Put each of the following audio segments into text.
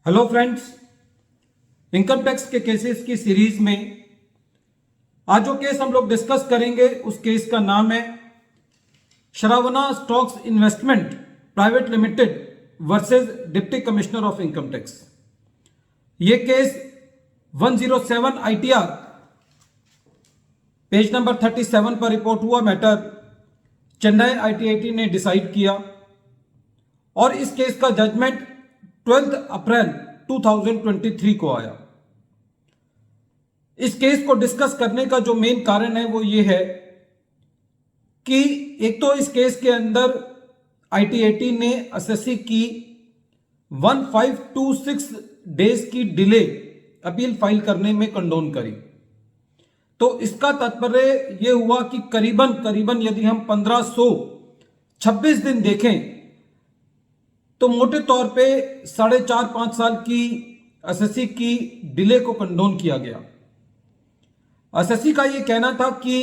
Hello friends, income tax के cases की series में आज जो केस हम लोग डिस्कस करेंगे उस केस का नाम है Saravana stocks investment private limited versus deputy commissioner of income tax. ये केस 107 ITR पेज नंबर 37 पर रिपोर्ट हुआ मैटर चेन्नई ITAT ने डिसाइड किया और इस केस का जजमेंट 12 अप्रैल 2023 को आया। इस केस को डिस्कस करने का जो मेन कारण है वो ये है कि एक तो इस केस के अंदर ITAT ने एसएससी की 1526 डेज की डिले अपील फाइल करने में कंडोन करी। तो इसका तात्पर्य यह हुआ कि करीबन यदि हम 1526 दिन देखें तो मोटे तौर पे 4.5-5 साल की एसएससी की डिले को कंडोन किया गया। एसएससी का यह कहना था कि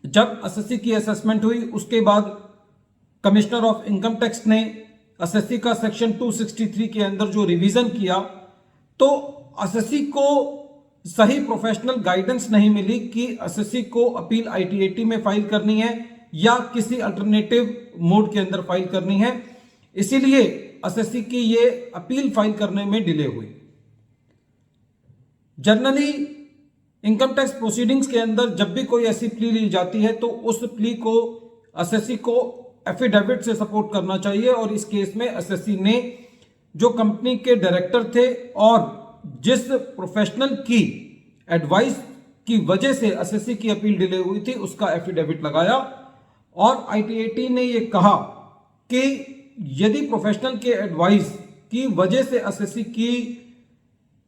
जब एसएससी की असेसमेंट हुई उसके बाद कमिश्नर ऑफ इनकम टैक्स ने एसएससी का सेक्शन 263 के अंदर जो रिवीजन किया तो एसएससी को सही प्रोफेशनल गाइडेंस नहीं मिली कि एसएससी को अपील ITAT में फाइल करनी है या किसी अल्टरनेटिव मोड के अंदर फाइल करनी है, इसीलिए एसएससी की ये अपील फाइल करने में डिले हुई। जनरली इनकम टैक्स प्रोसीडिंग्स के अंदर जब भी कोई ऐसी प्ली ली जाती है तो उस प्ली को एसएससी को एफिडेविट से सपोर्ट करना चाहिए और इस केस में एसएससी ने जो कंपनी के डायरेक्टर थे और जिस प्रोफेशनल की एडवाइस की वजह से एसएससी की अपील डिले हुई थी उसका एफिडेविट लगाया और ITAT ने यह कहा कि यदि प्रोफेशनल के एडवाइस की वजह से एसएससी की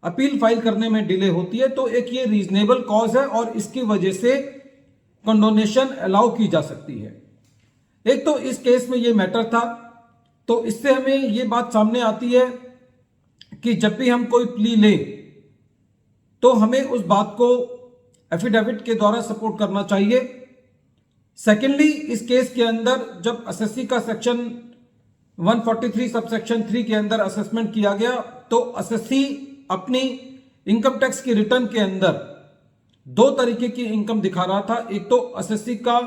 अपील फाइल करने में डिले होती है तो एक ये रीजनेबल कॉज है और इसकी वजह से कंडोनेशन अलाउ की जा सकती है। एक तो इस केस में ये मैटर था, तो इससे हमें ये बात सामने आती है कि जब भी हम कोई प्ली लें तो हमें उस बात को एफिडेविट के द्वारा सपोर्ट करना चाहिए। सेकेंडली, इस केस के अंदर जब एसएससी का सेक्शन 143 सबसेक्शन 3 के अंदर असेसमेंट किया गया तो एसएससी अपनी इनकम टैक्स की रिटर्न के अंदर दो तरीके की इनकम दिखा रहा था। एक तो एसएससी का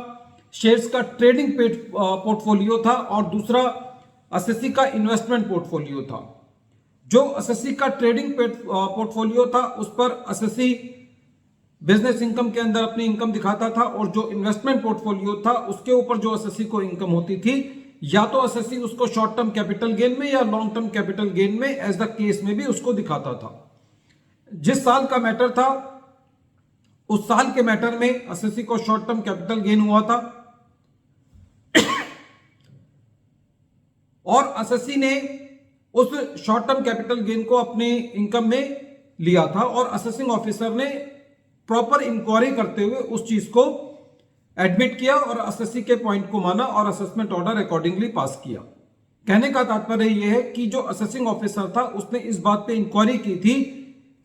शेयर्स का ट्रेडिंग पोर्टफोलियो था और दूसरा एसएससी का इन्वेस्टमेंट पोर्टफोलियो था। जो एसएससी का ट्रेडिंग पोर्टफोलियो था उस पर एसएससी बिजनेस इनकम के अंदर अपनी इनकम दिखाता था और जो इन्वेस्टमेंट पोर्टफोलियो था उसके ऊपर जो एसएससी को इनकम होती थी या तो एसएससी उसको शॉर्ट टर्म कैपिटल गेन में या लॉन्ग टर्म कैपिटल गेन में एज द केस में भी उसको दिखाता था। जिस साल का मैटर था उस साल के मैटर में एसएससी को शॉर्ट टर्म कैपिटल गेन हुआ था और एसएससी ने उस शॉर्ट टर्म कैपिटल गेन को अपने इनकम में लिया था और असेसिंग ऑफिसर ने प्रॉपर इंक्वायरी करते हुए उस चीज को एडमिट किया और एसएससी के पॉइंट को माना और असेसमेंट ऑर्डर अकॉर्डिंगली पास किया। कहने का तात्पर्य यह है कि जो असेसिंग ऑफिसर था उसने इस बात पे इंक्वायरी की थी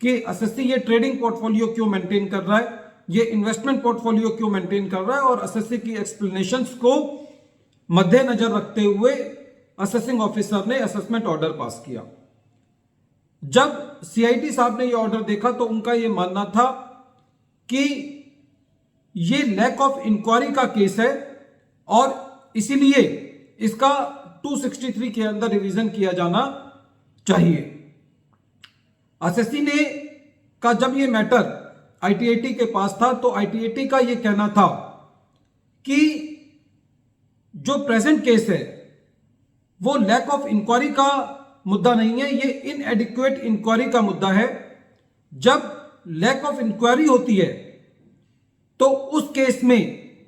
कि एसएससी ये ट्रेडिंग पोर्टफोलियो क्यों मेंटेन कर रहा है, ये इन्वेस्टमेंट पोर्टफोलियो क्यों मेंटेन कर रहा है और एसएससी की एक्सप्लेनेशंस को मद्देनजर रखते हुए असेसिंग ऑफिसर ने असेसमेंट ऑर्डर पास किया। जब CIT साहब ने यह ऑर्डर देखा तो उनका यह मानना था कि ये लैक ऑफ इंक्वायरी का केस है और इसीलिए इसका 263 के अंदर रिवीजन किया जाना चाहिए। एसएससी ने का जब ये मैटर ITAT के पास था तो ITAT का ये कहना था कि जो प्रेजेंट केस है वो लैक ऑफ इंक्वायरी का मुद्दा नहीं है, ये इनएडिक्वेट इंक्वायरी का मुद्दा है। जब लैक ऑफ इंक्वायरी होती है तो उस केस में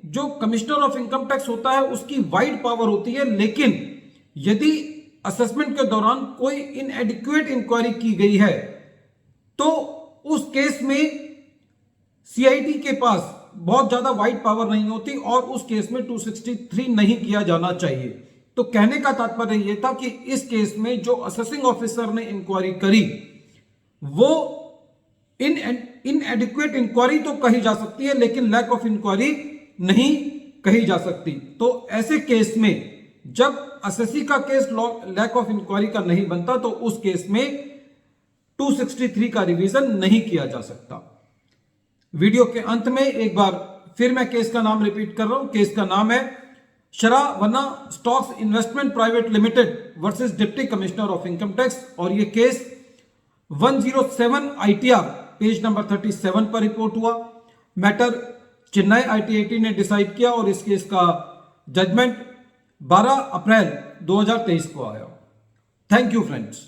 जो कमिश्नर ऑफ इनकम टैक्स होता है उसकी वाइड पावर होती है, लेकिन यदि असेसमेंट के दौरान कोई इनएडिक्वेट इंक्वायरी की गई है तो उस केस में CIT के पास बहुत ज्यादा वाइड पावर नहीं होती और उस केस में 263 नहीं किया जाना चाहिए। तो कहने का तात्पर्य यह था कि इस केस में जो असेसिंग ऑफिसर ने इंक्वायरी करी वो इनएडिक्वेट इंक्वायरी तो कही जा सकती है लेकिन लैक ऑफ इंक्वायरी नहीं कही जा सकती। तो ऐसे केस में जब एसएससी का केस लैक ऑफ इंक्वायरी का नहीं बनता तो उस केस में 263 का रिवीजन नहीं किया जा सकता। वीडियो के अंत में एक बार फिर मैं केस का नाम रिपीट कर रहा हूं। केस का नाम है Saravana stocks investment private limited versus deputy commissioner of income tax, और यह केस 107 ITR पेज नंबर 37 पर रिपोर्ट हुआ। मैटर चेन्नई ITAT ने डिसाइड किया और इस केस का जजमेंट 12 अप्रैल 2023 को आया। Thank you friends.